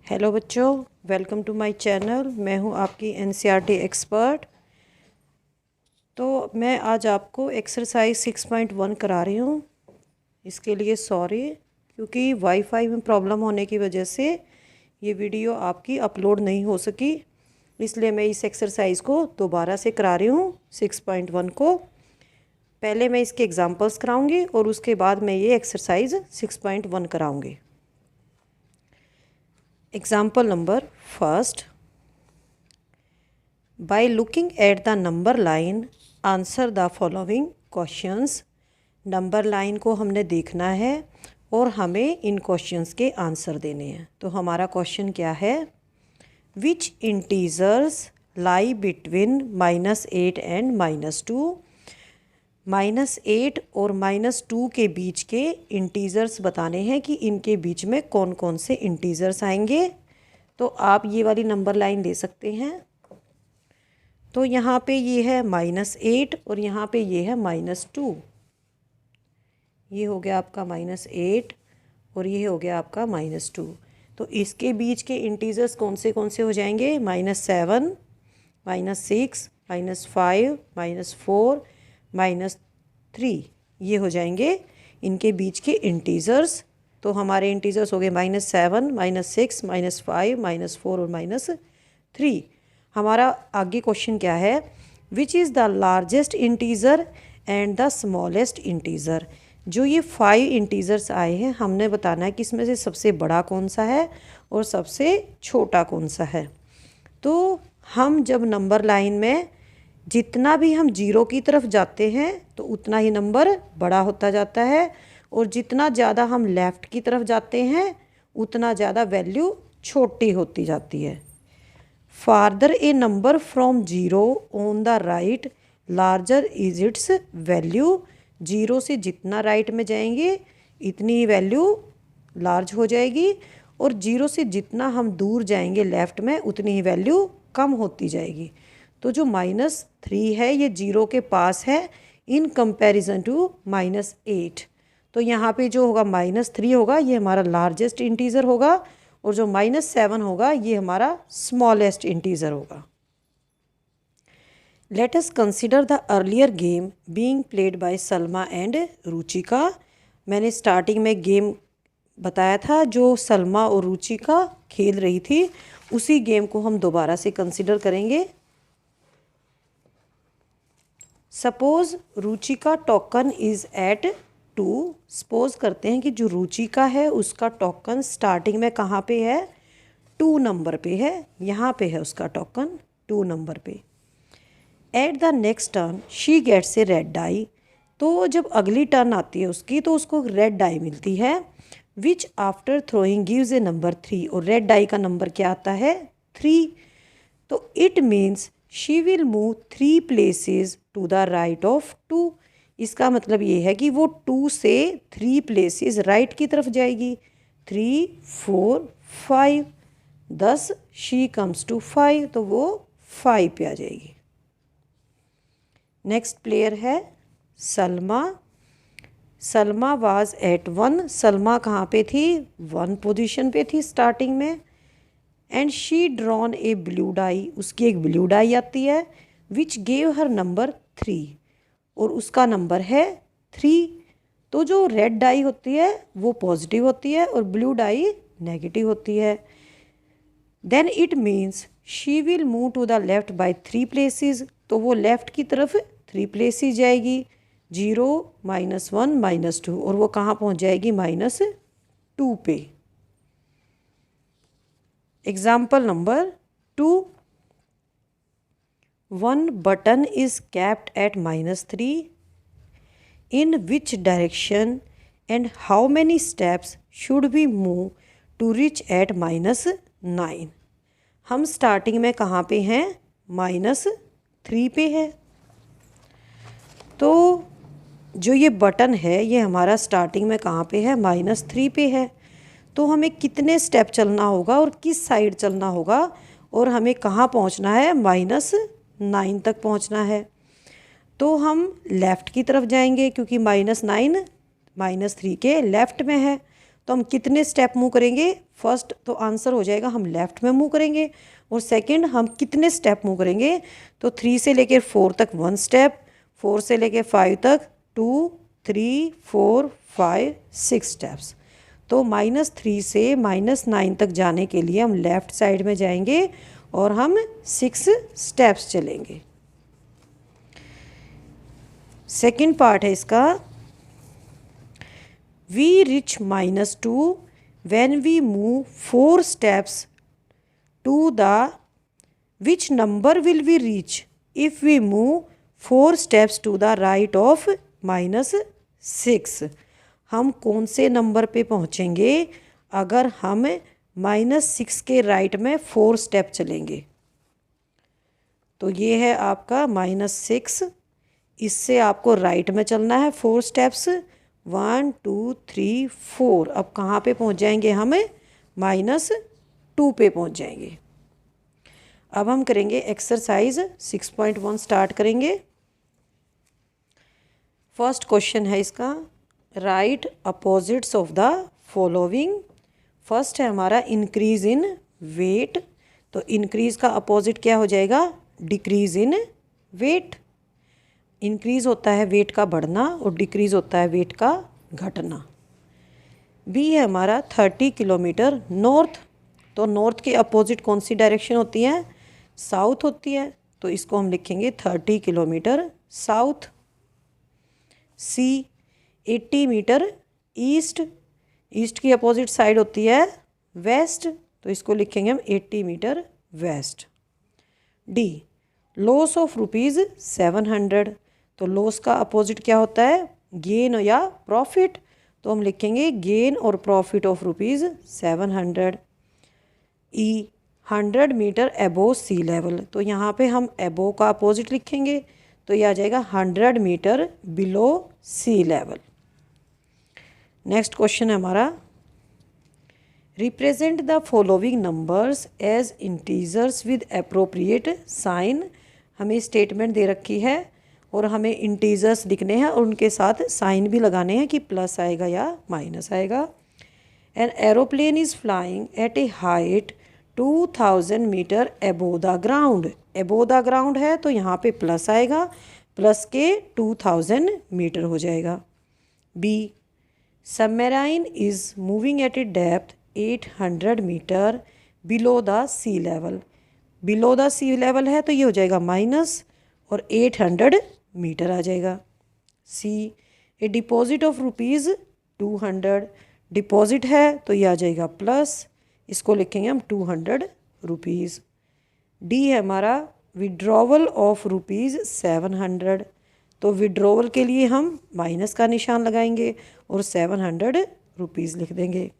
Hello बच्चों, welcome to my channel. मैं हूं आपकी एनसीईआरटी एक्सपर्ट। तो मैं आज आपको एक्सरसाइज 6.1 करा रही हूं। इसके लिए सॉरी, क्योंकि वाईफाई में प्रॉब्लम होने की वजह से ये वीडियो आपकी अपलोड नहीं हो सकी। इसलिए मैं इस एक्सरसाइज को दोबारा से करा रही हूँ 6.1 को। पहले मैं इसके एग्जाम्पल्स कराऊँगी और उसके बाद मैं ये exercise 6.1 कराऊँगी। Example number first. By looking at the number line, answer the following questions. Number line को हमने देखना है और हमें इन क्वेश्चंस के आंसर देने हैं। तो हमारा क्वेश्चन क्या है? Which integers lie between -8 and -2? -8 और -2 के बीच के इंटीजर्स बताने हैं कि इनके बीच में कौन कौन से इंटीजर्स आएंगे। तो आप ये वाली नंबर लाइन ले सकते हैं। तो यहाँ पे ये है -8 और यहाँ पे ये है -2। ये हो गया आपका -8 और ये हो गया आपका -2। तो इसके बीच के इंटीजर्स कौन से हो जाएंगे? -7, -6, -5, -4, -3। ये हो जाएंगे इनके बीच के इंटीजर्स। तो हमारे इंटीजर्स हो गए -7, -6, -5, -4 और -3। हमारा आगे क्वेश्चन क्या है? Which is the largest integer and the smallest integer. जो ये 5 इंटीजर्स आए हैं, हमने बताना है कि इसमें से सबसे बड़ा कौन सा है और सबसे छोटा कौन सा है। तो हम जब नंबर लाइन में जितना भी हम जीरो की तरफ जाते हैं तो उतना ही नंबर बड़ा होता जाता है, और जितना ज़्यादा हम लेफ़्ट की तरफ जाते हैं उतना ज़्यादा वैल्यू छोटी होती जाती है। Farther A number from zero on the right larger is it's value. Zero से जितना राइट में जाएंगे इतनी ही वैल्यू लार्ज हो जाएगी, और जीरो से जितना हम दूर जाएंगे लेफ़्ट में उतनी ही वैल्यू कम होती जाएगी। तो जो -3 है ये जीरो के पास है इन कंपैरिजन टू -8। तो यहाँ पे जो होगा -3 होगा ये हमारा लार्जेस्ट इंटीजर होगा, और जो -7 होगा ये हमारा स्मॉलेस्ट इंटीजर होगा। Let us consider the earlier game being played by Salma and Ruchika. मैंने स्टार्टिंग में गेम बताया था जो सलमा और रुचिका खेल रही थी, उसी गेम को हम दोबारा से कंसिडर करेंगे। Suppose Ruchika token is at 2। Suppose करते हैं कि जो रुचिका है उसका टोकन स्टार्टिंग में कहाँ पे है? 2 नंबर पे है। यहाँ पे है उसका टोकन 2 नंबर पे। At the next turn she gets a red die. तो जब अगली टर्न आती है उसकी तो उसको रेड डाई मिलती है, which after throwing gives A number 3। और रेड डाई का नंबर क्या आता है? 3। तो it means she will move 3 places to the right of 2। इसका मतलब ये है कि वो 2 से 3 प्लेसेस राइट की तरफ जाएगी। 3, 4, 5। thus शी कम्स टू 5, तो वो 5 पे आ जाएगी। नेक्स्ट प्लेयर है सलमा। Salma was at 1। सलमा कहाँ पे थी? 1 पोजीशन पे थी स्टार्टिंग में। And she drawn a blue die. उसकी एक ब्लू डाई आती है विच गेव हर नंबर 3, और उसका नंबर है 3। तो जो रेड डाई होती है वो पॉजिटिव होती है और ब्लू डाई नेगेटिव होती है। Then it means she will move to the left by 3 places. तो वो लेफ्ट की तरफ 3 प्लेसेस जाएगी। 0, -1, -2, और वो कहाँ पहुँच जाएगी? -2 पे। Example number 2। 1 button is kept at -3. In which direction and how many steps should we move to reach at -9? हम स्टार्टिंग में कहाँ पे हैं? -3 पे है। तो जो ये बटन है ये हमारा स्टार्टिंग में कहाँ पे है? -3 पे है। तो हमें कितने स्टेप चलना होगा और किस साइड चलना होगा, और हमें कहाँ पहुँचना है? -9 तक पहुँचना है। तो हम लेफ़्ट की तरफ जाएंगे क्योंकि -9 -3 के लेफ़्ट में है। तो हम कितने स्टेप मूव करेंगे? फर्स्ट तो आंसर हो जाएगा हम लेफ़्ट में मूव करेंगे, और सेकंड हम कितने स्टेप मूव करेंगे? तो 3 से लेकर 4 तक 1 स्टेप, 4 से लेकर 5 तक 2 3 4 5 6 स्टेप्स। तो -3 से -9 तक जाने के लिए हम लेफ़्ट साइड में जाएंगे और हम 6 स्टेप्स चलेंगे। सेकंड पार्ट है इसका, we reach -2 when we move 4 steps to the which number will we reach if we move 4 steps to the right of -6। हम कौन से नंबर पे पहुँचेंगे अगर हम -6 के राइट में 4 स्टेप चलेंगे? तो ये है आपका -6, इससे आपको राइट में चलना है 4 स्टेप्स, 1 2 3 4। अब कहाँ पे पहुँच जाएंगे? हम -2 पे पहुँच जाएंगे। अब हम करेंगे एक्सरसाइज 6.1 स्टार्ट करेंगे। फर्स्ट क्वेश्चन है इसका, right opposites of the following. First है हमारा इंक्रीज इन वेट, तो इंक्रीज का अपोजिट क्या हो जाएगा? Decrease in wait. इंक्रीज होता है वेट का बढ़ना और डिक्रीज होता है वेट का घटना। बी है हमारा 30 किलोमीटर नॉर्थ, तो नॉर्थ के अपोजिट कौन सी डायरेक्शन होती है? साउथ होती है, तो इसको हम लिखेंगे 30 kilometre south. C 80 metre east, east की अपोजिट साइड होती है वेस्ट, तो इसको लिखेंगे हम 80 metre west. D loss of ₹700, तो लॉस का अपोजिट क्या होता है? गेन या प्रॉफिट, तो हम लिखेंगे गेन और profit of ₹700। E 100 metre above sea level, तो यहाँ पे हम एबोव का अपोजिट लिखेंगे, तो यह आ जाएगा 100 metre below sea level. Next question है हमारा, represent the following numbers as integers with appropriate sign. हमें स्टेटमेंट दे रखी है और हमें इंटीजर्स लिखने हैं और उनके साथ साइन भी लगाने हैं कि प्लस आएगा या माइनस आएगा। An aeroplane is flying at a height 2000 metre above the ground. Above the ground है तो यहाँ पे प्लस आएगा, प्लस के 2000 मीटर हो जाएगा। B submarine is moving at a depth 800 metre below the sea level. Below the sea level है तो ये हो जाएगा माइनस और 800 मीटर आ जाएगा। सी ए डिपॉजिट ऑफ ₹200, डिपॉजिट है तो ये आ जाएगा प्लस, इसको लिखेंगे हम 200 रुपीज़। डी है हमारा विड्रॉवल ऑफ ₹700, तो विड्रॉवल के लिए हम माइनस का निशान लगाएंगे और 700 रुपीज़ लिख देंगे।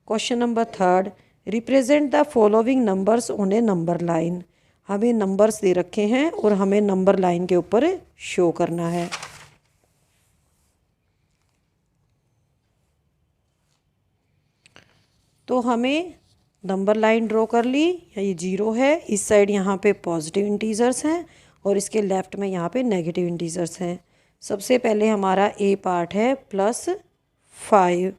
Question number third, represent the following numbers on A number line. हमें नंबर्स दे रखे हैं और हमें नंबर लाइन के ऊपर शो करना है। तो हमें नंबर लाइन ड्रॉ कर ली, ये 0 है, इस साइड यहाँ पे पॉजिटिव इंटीजर्स हैं और इसके लेफ़्ट में यहाँ पे नेगेटिव इंटीजर्स हैं। सबसे पहले हमारा ए पार्ट है +5,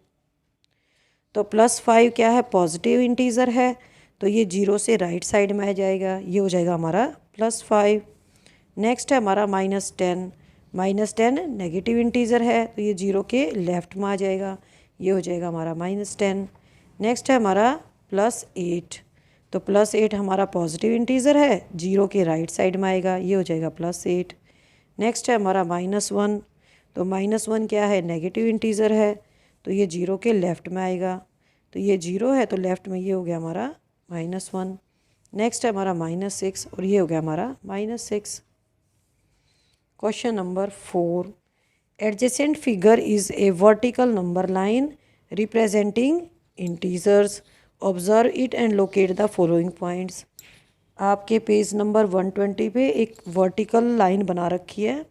तो +5 क्या है? पॉजिटिव इंटीजर है, तो ये 0 से राइट साइड में आ जाएगा, ये हो जाएगा हमारा +5। नेक्स्ट है हमारा -10, -10 नेगेटिव इंटीजर है तो ये 0 के लेफ़्ट में आ जाएगा, ये हो जाएगा हमारा -10। नेक्स्ट है हमारा +8, तो +8 हमारा पॉजिटिव इंटीजर है, 0 के राइट साइड में आएगा, ये हो जाएगा +8। नेक्स्ट है हमारा -1, तो -1 क्या है? नेगेटिव इंटीजर है, तो ये 0 के लेफ़्ट में आएगा, तो ये 0 है तो लेफ़्ट में ये हो गया हमारा -1। नेक्स्ट है हमारा -6 और ये हो गया हमारा -6। Question number 4, adjacent figure is a vertical number line representing integers, observe it and locate the following points. आपके पेज नंबर 120 पे एक वर्टिकल लाइन बना रखी है,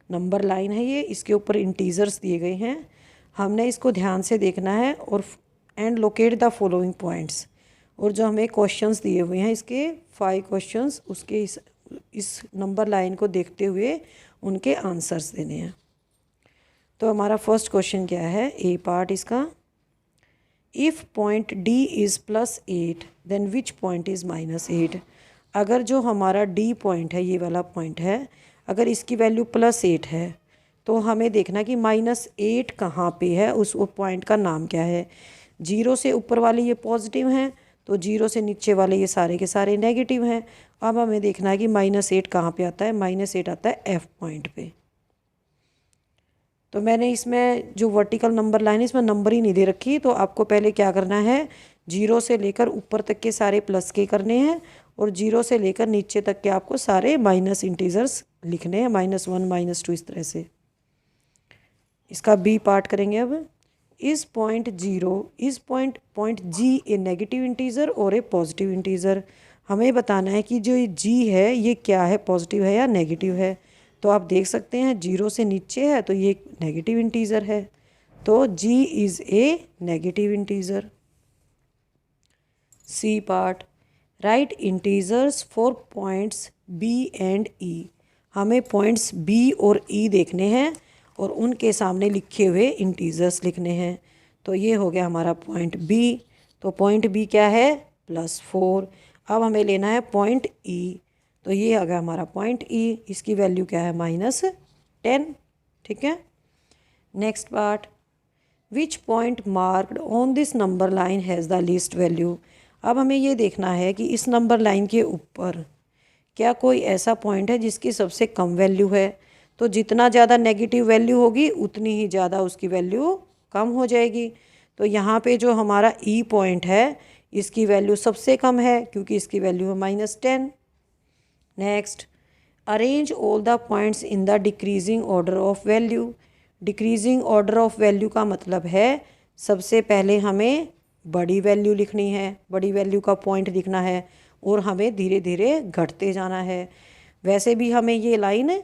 नंबर लाइन है ये, इसके ऊपर इंटीजर्स दिए गए हैं, हमने इसको ध्यान से देखना है और and locate the following points. और जो हमें क्वेश्चंस दिए हुए हैं इसके 5 क्वेश्चंस, उसके इस नंबर लाइन को देखते हुए उनके आंसर्स देने हैं। तो हमारा फर्स्ट क्वेश्चन क्या है? ए पार्ट इसका, if point D is +8 then which point is -8। अगर जो हमारा डी पॉइंट है, ये वाला पॉइंट है, अगर इसकी वैल्यू +8 है तो हमें देखना कि -8 कहाँ पे है, उस पॉइंट का नाम क्या है। 0 से ऊपर वाले ये पॉजिटिव हैं, तो 0 से नीचे वाले ये सारे के सारे नेगेटिव हैं। अब हमें देखना है कि -8 कहाँ पे आता है। -8 आता है एफ पॉइंट पे। तो मैंने इसमें जो वर्टिकल नंबर लाइन है इसमें नंबर ही नहीं दे रखी, तो आपको पहले क्या करना है, 0 से लेकर ऊपर तक के सारे प्लस के करने हैं और 0 से लेकर नीचे तक के आपको सारे माइनस इंटीजर्स लिखने हैं, -1 -2 इस तरह से। इसका बी पार्ट करेंगे अब। इस पॉइंट 0 इस पॉइंट जी ए नेगेटिव इंटीजर और ए पॉजिटिव इंटीजर। हमें बताना है कि जो ये जी है ये क्या है, पॉजिटिव है या नेगेटिव है। तो आप देख सकते हैं 0 से नीचे है तो ये नेगेटिव इंटीजर है, तो G is a negative integer. C part, write integers for points B and E. हमें पॉइंट्स बी और ई देखने हैं और उनके सामने लिखे हुए इंटीजर्स लिखने हैं। तो ये हो गया हमारा पॉइंट बी। तो पॉइंट बी क्या है, +4। अब हमें लेना है पॉइंट ई, तो ये आ गया हमारा पॉइंट ई। इसकी वैल्यू क्या है, -10। ठीक है। Next part, which point marked on this number line has the least value. अब हमें ये देखना है कि इस नंबर लाइन के ऊपर क्या कोई ऐसा पॉइंट है जिसकी सबसे कम वैल्यू है। तो जितना ज़्यादा नेगेटिव वैल्यू होगी उतनी ही ज़्यादा उसकी वैल्यू कम हो जाएगी। तो यहाँ पे जो हमारा ई पॉइंट है इसकी वैल्यू सबसे कम है क्योंकि इसकी वैल्यू है -10। Next, arrange all the points in the decreasing order of value. Decreasing order of value का मतलब है सबसे पहले हमें बड़ी वैल्यू लिखनी है, बड़ी वैल्यू का पॉइंट लिखना है और हमें धीरे धीरे घटते जाना है। वैसे भी हमें ये लाइन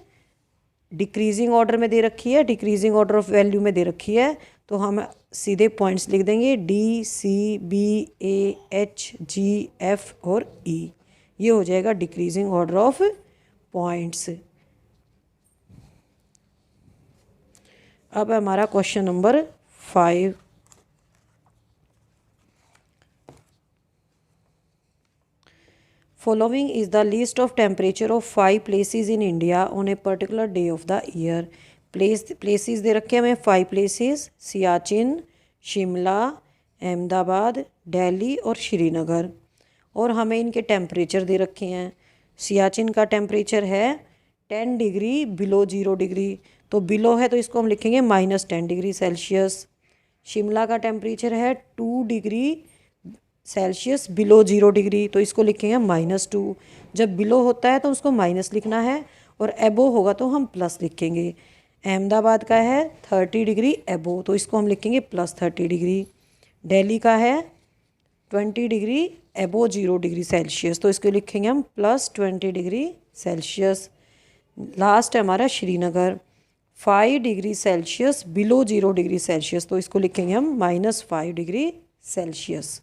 डिक्रीजिंग ऑर्डर में दे रखी है, डिक्रीजिंग ऑर्डर ऑफ वैल्यू में दे रखी है, तो हम सीधे पॉइंट्स लिख देंगे डी, सी, बी, ए, एच, जी, एफ और ई। ये हो जाएगा डिक्रीजिंग ऑर्डर ऑफ पॉइंट्स। अब हमारा question number 5। Following is the list of temperature of 5 places in India on a particular day of the year. Places दे रखे हमें 5 places, सियाचिन, शिमला, अहमदाबाद, दिल्ली और श्रीनगर। और हमें इनके टेम्परेचर दे रखे हैं। सियाचिन का टेम्परेचर है 10 डिग्री बिलो 0 डिग्री, तो बिलो है तो इसको हम लिखेंगे -10 डिग्री सेल्सियस। शिमला का टेम्परेचर है 2 डिग्री सेल्सियस बिलो 0 डिग्री, तो इसको लिखेंगे -2। जब बिलो होता है तो उसको माइनस लिखना है और एबो होगा तो हम प्लस लिखेंगे। अहमदाबाद का है 30 डिग्री एबो, तो इसको हम लिखेंगे +30 डिग्री। दिल्ली का है 20 डिग्री एबो 0 डिग्री सेल्सियस, तो इसको लिखेंगे हम +20 डिग्री सेल्सियस। लास्ट है हमारा Srinagar 5 degree Celsius below 0 degree Celsius, तो इसको लिखेंगे हम -5 डिग्री सेल्सियस।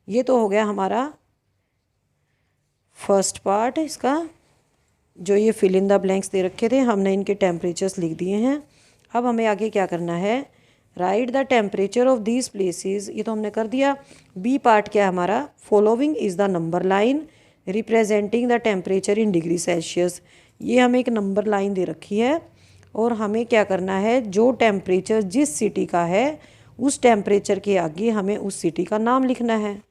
ये तो हो गया हमारा फर्स्ट पार्ट। इसका जो ये फिल इन द ब्लैंक्स दे रखे थे हमने इनके टेम्परेचर्स लिख दिए हैं। अब हमें आगे क्या करना है, right the temperature of these places, ये तो हमने कर दिया। बी पार्ट क्या है हमारा, following is the number line representing the temperature in degree Celsius. ये हमें एक नंबर लाइन दे रखी है और हमें क्या करना है, जो टेम्परेचर जिस सिटी का है उस टेम्परेचर के आगे हमें उस सिटी का नाम लिखना है।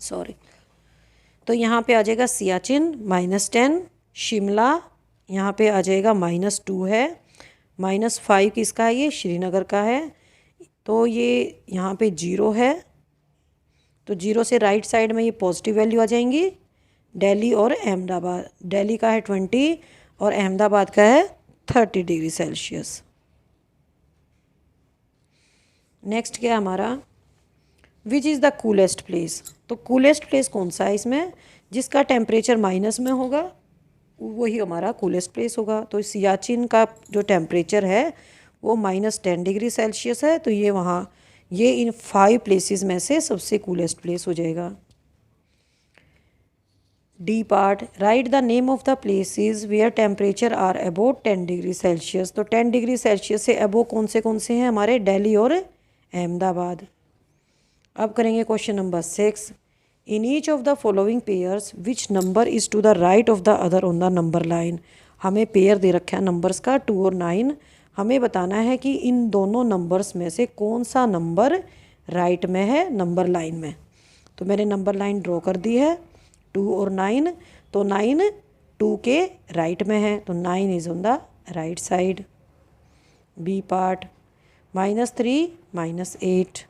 सॉरी, तो यहाँ पे आ जाएगा सियाचिन -10, शिमला यहाँ पे आ जाएगा -2 है, -5 किसका है, ये श्रीनगर का है, तो ये यहाँ पे 0 है, तो 0 से राइट साइड में ये पॉजिटिव वैल्यू आ जाएंगी। दिल्ली और अहमदाबाद, दिल्ली का है 20 और अहमदाबाद का है 30 डिग्री सेल्सियस। नेक्स्ट क्या हमारा, which is the coolest place. तो कूलेस्ट प्लेस कौन सा है इसमें, जिसका टेम्परेचर माइनस में होगा वही हमारा कूलेस्ट प्लेस होगा। तो सियाचिन का जो टेम्परेचर है वो -10 डिग्री सेल्सियस है, तो ये वहाँ ये इन 5 प्लेसेस में से सबसे कूलेस्ट प्लेस हो जाएगा। D part, write the name of the places where temperature are above 10 degree Celsius. तो 10 डिग्री सेल्सियस से अबोव कौन से हैं हमारे, दिल्ली और अहमदाबाद। अब करेंगे question number 6। In each of the following pairs which number is to the right of the other on the number line. हमें पेयर दे रखा है नंबर्स का 2 और 9। हमें बताना है कि इन दोनों नंबर्स में से कौन सा नंबर राइट में है नंबर लाइन में। तो मैंने नंबर लाइन ड्रॉ कर दी है 2 और 9। तो 9 2 के राइट में है, तो 9 is on the right side. B part -3 -8।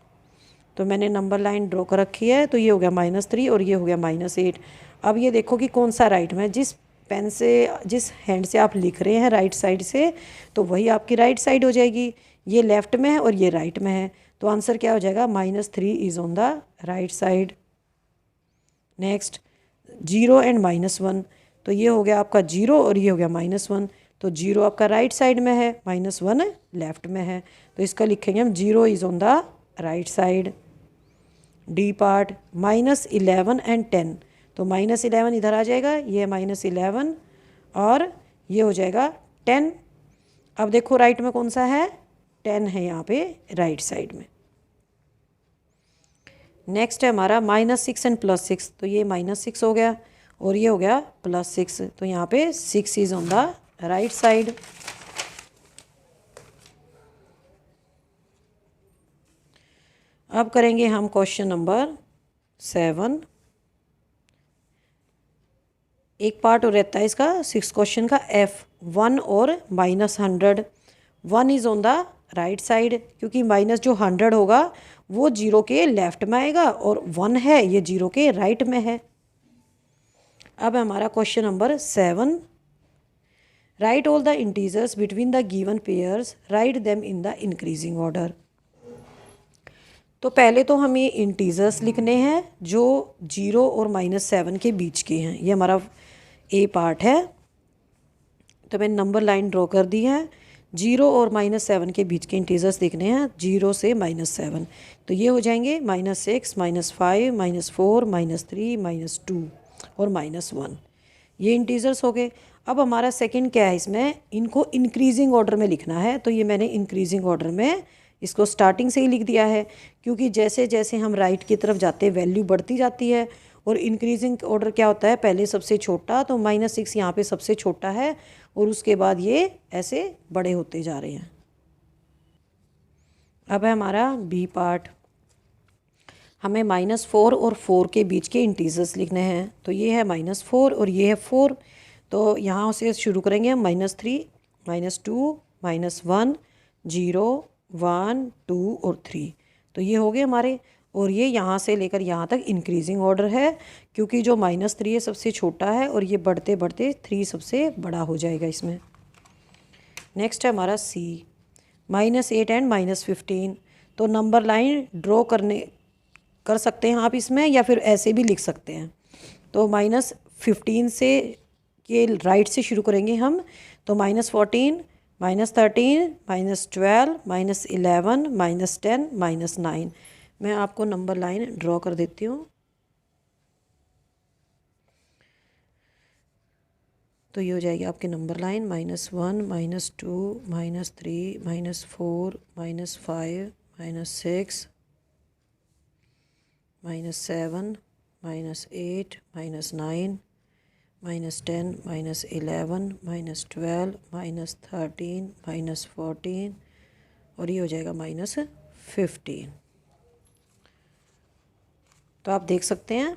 तो मैंने नंबर लाइन ड्रॉ कर रखी है, तो ये हो गया -3 और ये हो गया -8। अब ये देखो कि कौन सा राइट में, जिस पेन से जिस हैंड से आप लिख रहे हैं राइट साइड से, तो वही आपकी राइट साइड हो जाएगी। ये लेफ़्ट में है और ये राइट में है, तो आंसर क्या हो जाएगा, -3 is on the right side. Next 0 and -1। तो ये हो गया आपका 0 और ये हो गया -1। तो 0 आपका राइट साइड में है, -1 लेफ़्ट में है, तो इसका लिखेंगे हम 0 is on the right side. D part -11 and 10। तो -11 इधर आ जाएगा, ये -11 और ये हो जाएगा 10। अब देखो राइट में कौन सा है, 10 है यहाँ पे राइट साइड में। नेक्स्ट है हमारा -6 एंड +6। तो ये -6 हो गया और ये हो गया +6। तो यहाँ पे 6 is on the right side. अब करेंगे हम क्वेश्चन नंबर 7। एक पार्ट और रहता है इसका 6 क्वेश्चन का, F1 और -100। 1 is on the right side, क्योंकि माइनस जो 100 होगा वो 0 के लेफ्ट में आएगा और 1 है ये 0 के राइट में है। अब हमारा question number 7। Right all the integers between the given pairs, write them in the increasing order. तो पहले तो हमें इंटीजर्स लिखने हैं जो 0 और -7 के बीच के हैं। ये हमारा ए पार्ट है। तो मैंने नंबर लाइन ड्रॉ कर दी है। 0 और -7 के बीच के इंटीजर्स लिखने हैं 0 से -7। तो ये हो जाएंगे -6 -5 -4 -3 -2 और -1। ये इंटीजर्स हो गए। अब हमारा सेकंड क्या है, इसमें इनको इंक्रीजिंग ऑर्डर में लिखना है। तो ये मैंने इंक्रीजिंग ऑर्डर में इसको स्टार्टिंग से ही लिख दिया है, क्योंकि जैसे जैसे हम राइट की तरफ जाते हैं वैल्यू बढ़ती जाती है। और इंक्रीजिंग ऑर्डर क्या होता है, पहले सबसे छोटा, तो -6 यहाँ पे सबसे छोटा है और उसके बाद ये ऐसे बड़े होते जा रहे हैं। अब है हमारा बी पार्ट। हमें -4 और 4 के बीच के इंटीजर्स लिखने हैं। तो ये है -4 और ये है 4। तो यहाँ से शुरू करेंगे हम -3 -2 -1 0 1 2 और 3। तो ये हो गए हमारे। और ये यहाँ से लेकर यहाँ तक इंक्रीजिंग ऑर्डर है, क्योंकि जो -3 है सबसे छोटा है और ये बढ़ते बढ़ते 3 सबसे बड़ा हो जाएगा इसमें। नेक्स्ट है हमारा सी। -8 एंड -15। तो नंबर लाइन ड्रॉ कर सकते हैं आप इसमें, या फिर ऐसे भी लिख सकते हैं। तो -15 से के राइट से शुरू करेंगे हम। तो -14 -13 -12 -11 -10 -9। मैं आपको नंबर लाइन ड्रॉ कर देती हूँ। तो ये हो जाएगी आपकी नंबर लाइन -1 -2 -3 -4 -5 -6 -7 -8 -9 -10 -11 -12 -13 -14 और ये हो जाएगा -15। तो आप देख सकते हैं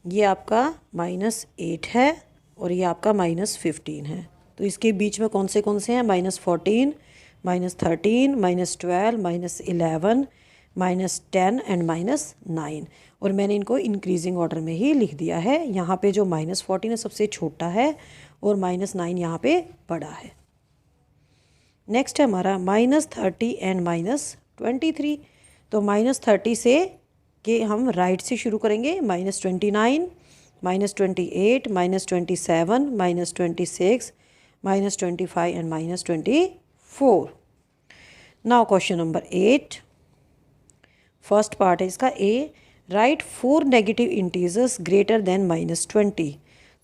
ये आपका -8 है और ये आपका -15 है। तो इसके बीच में कौन से हैं, -14 -13 -12 -11 -10 एंड -9। और मैंने इनको इंक्रीजिंग ऑर्डर में ही लिख दिया है। यहाँ पे जो -14 है सबसे छोटा है और -9 यहाँ पे बड़ा है। नेक्स्ट है हमारा -30 एंड -23। तो -30 से के हम राइट से शुरू करेंगे। -29 -28 -27 -26 -25 and -24। Now question number 8। First part है इसका A. Write 4 negative integers greater than -20।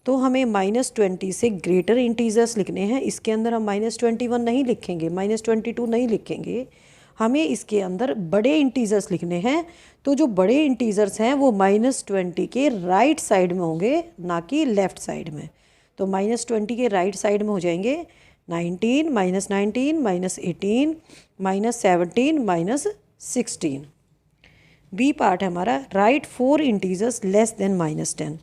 तो हमें -20 से ग्रेटर इंटीजर्स लिखने हैं। इसके अंदर हम -21 नहीं लिखेंगे, -22 नहीं लिखेंगे, हमें इसके अंदर बड़े इंटीजर्स लिखने हैं। तो जो बड़े इंटीजर्स हैं वो -20 के राइट साइड में होंगे, ना कि लेफ़्ट साइड में। तो -20 के राइट साइड में हो जाएंगे 19, -19, -18, -17, -16। बी पार्ट है हमारा, right 4 integers less than -10।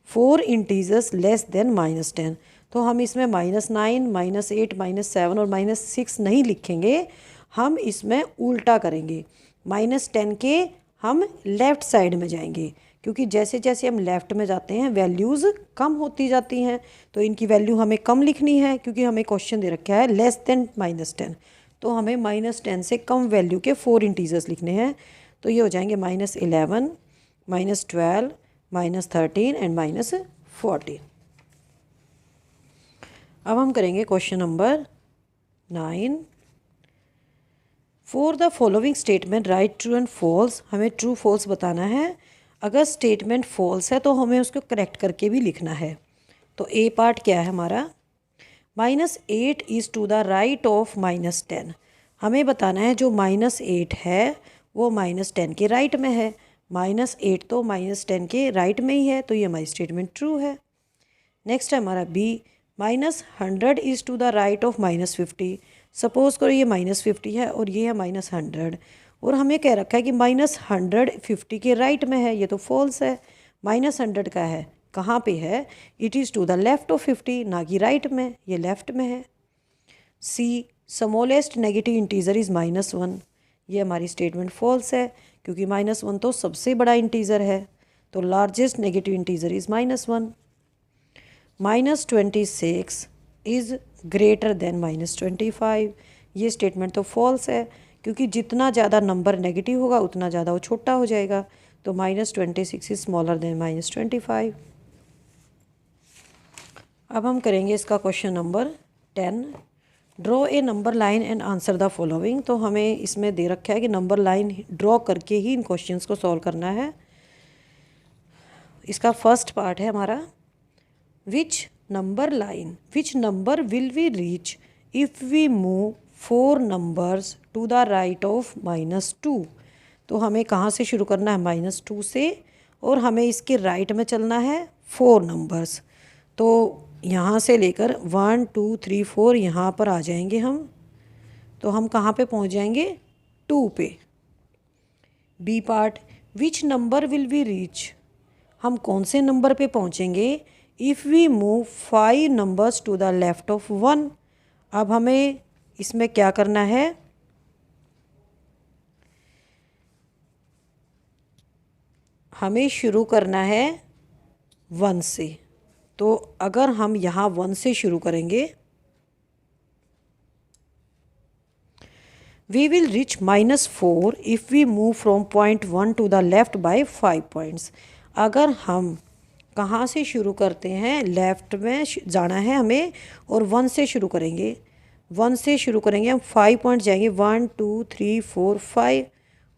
4 integers less than -10। तो हम इसमें -9, -8, -7 और -6 नहीं लिखेंगे, हम इसमें उल्टा करेंगे। -10 के हम लेफ़्ट साइड में जाएंगे, क्योंकि जैसे जैसे हम लेफ़्ट में जाते हैं वैल्यूज़ कम होती जाती हैं। तो इनकी वैल्यू हमें कम लिखनी है, क्योंकि हमें क्वेश्चन दे रखा है लेस देन -10। तो हमें -10 से कम वैल्यू के 4 इंटीजर्स लिखने हैं। तो ये हो जाएंगे -11, -12, -13 एंड -14। अब हम करेंगे question number 9। For the following statement write true and false. हमें ट्रू फॉल्स बताना है। अगर स्टेटमेंट फॉल्स है तो हमें उसको करेक्ट करके भी लिखना है। तो ए पार्ट क्या है हमारा, -8 is to the right of -10। हमें बताना है जो -8 है वो -10 के राइट में है। -8 तो -10 के राइट में ही है, तो ये हमारी स्टेटमेंट ट्रू है। नेक्स्ट है हमारा B, -100 is to the right of -50। Suppose करो ये -50 है और ये है -100, और हमें कह रखा है कि -100 50 के राइट में है, ये तो फॉल्स है। -100 का है कहाँ पे है, it is to the left of 50, ना कि राइट में, ये लेफ़्ट में है। C, smallest negative integer is -1। ये हमारी स्टेटमेंट फॉल्स है, क्योंकि -1 तो सबसे बड़ा इंटीजर है। तो largest negative integer is -1। -26 is greater than -25। ये स्टेटमेंट तो फॉल्स है, क्योंकि जितना ज़्यादा नंबर नेगेटिव होगा उतना ज़्यादा वो छोटा हो जाएगा। तो -26 इज़ स्मॉलर देन -25। अब हम करेंगे इसका question number 10। Draw a number line and answer the following. तो हमें इसमें दे रखा है कि नंबर लाइन ड्रॉ करके ही इन क्वेश्चंस को सॉल्व करना है। इसका फर्स्ट पार्ट है हमारा, which number will we reach if we move 4 numbers to the right of -2। तो हमें कहाँ से शुरू करना है, -2 से, और हमें इसके राइट में चलना है 4 नंबर्स। तो यहाँ से लेकर 1 2 3 4 यहाँ पर आ जाएंगे हम। तो हम कहाँ पे पहुँच जाएंगे, 2 पे। B part, which number will we reach. हम कौन से नंबर पे पहुँचेंगे, if we move 5 numbers to the left of 1। अब हमें इसमें क्या करना है, हमें शुरू करना है 1 से। तो अगर हम यहाँ 1 से शुरू करेंगे, we will reach -4 if we move from point 1 to the left by 5 points. अगर हम कहाँ से शुरू करते हैं, लेफ़्ट में जाना है हमें, और 1 से शुरू करेंगे। 1 से शुरू करेंगे हम 5 पॉइंट जाएंगे, 1 2 3 4 5,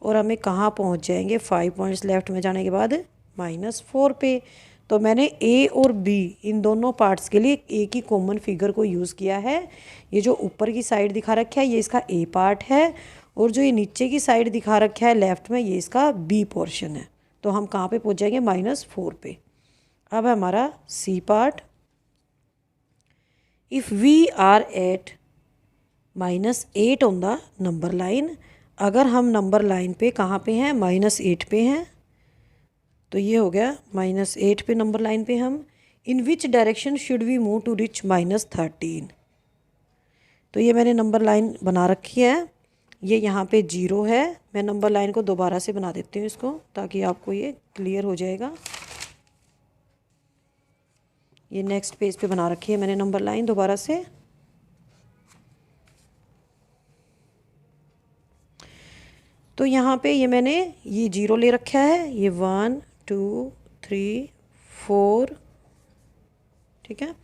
और हमें कहाँ पहुँच जाएंगे 5 पॉइंट्स लेफ़्ट में जाने के बाद -4 पे। तो मैंने ए और बी इन दोनों पार्ट्स के लिए एक ही कॉमन फिगर को यूज़ किया है। ये जो ऊपर की साइड दिखा रखा है ये इसका ए पार्ट है, और जो ये नीचे की साइड दिखा रखा है लेफ़्ट में, ये इसका बी पोर्शन है। तो हम कहाँ पे पहुँच जाएंगे, -4 पे। अब है हमारा C part, if we are at -8 on the number line. अगर हम नंबर लाइन पे कहाँ पे हैं, -8 पे हैं। तो ये हो गया -8 पे नंबर लाइन पे हम। In which direction should we move to reach -13। तो ये मैंने नंबर लाइन बना रखी है, ये यहाँ पे 0 है। मैं नंबर लाइन को दोबारा से बना देती हूँ इसको, ताकि आपको ये क्लियर हो जाएगा। ये नेक्स्ट पेज पे बना रखी है मैंने नंबर लाइन दोबारा से। तो यहाँ पे ये मैंने ये 0 ले रखा है, ये 1 2 3 4, ठीक है।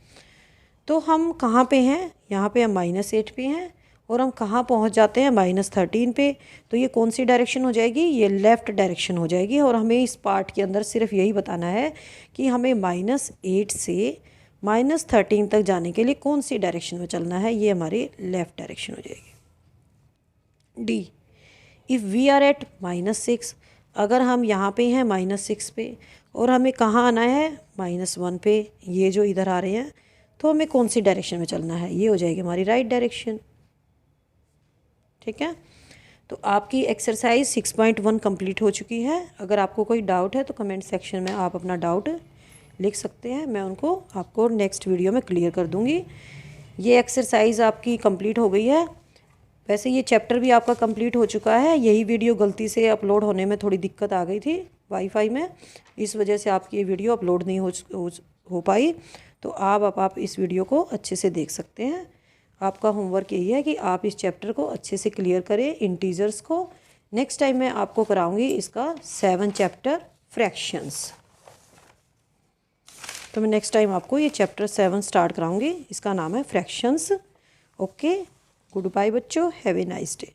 तो हम कहाँ पे हैं, यहाँ पे हम -8 पे हैं, और हम कहाँ पहुँच जाते हैं, -13 पे। तो ये कौन सी डायरेक्शन हो जाएगी, ये लेफ़्ट डायरेक्शन हो जाएगी। और हमें इस पार्ट के अंदर सिर्फ यही बताना है कि हमें -8 से -13 तक जाने के लिए कौन सी डायरेक्शन में चलना है। ये हमारी लेफ़्ट डायरेक्शन हो जाएगी। D, if we are at -6, अगर हम यहाँ पे हैं -6 पे और हमें कहाँ आना है -1 पे, ये जो इधर आ रहे हैं, तो हमें कौन सी डायरेक्शन में चलना है, ये हो जाएगी हमारी राइट डायरेक्शन। ठीक है, तो आपकी एक्सरसाइज 6.1 कंप्लीट हो चुकी है। अगर आपको कोई डाउट है तो कमेंट सेक्शन में आप अपना डाउट लिख सकते हैं, मैं उनको आपको नेक्स्ट वीडियो में क्लियर कर दूंगी। ये एक्सरसाइज आपकी कंप्लीट हो गई है। वैसे ये चैप्टर भी आपका कंप्लीट हो चुका है। यही वीडियो गलती से अपलोड होने में थोड़ी दिक्कत आ गई थी वाईफाई में, इस वजह से आपकी ये वीडियो अपलोड नहीं हो पाई। तो आप इस वीडियो को अच्छे से देख सकते हैं। आपका होमवर्क यही है कि आप इस चैप्टर को अच्छे से क्लियर करें, इंटीजर्स को। नेक्स्ट टाइम मैं आपको कराऊंगी इसका 7 चैप्टर फ्रैक्शंस। तो मैं नेक्स्ट टाइम आपको ये चैप्टर 7 स्टार्ट कराऊंगी, इसका नाम है फ्रैक्शंस। ओके, गुड बाय बच्चों, हैव ए नाइस डे।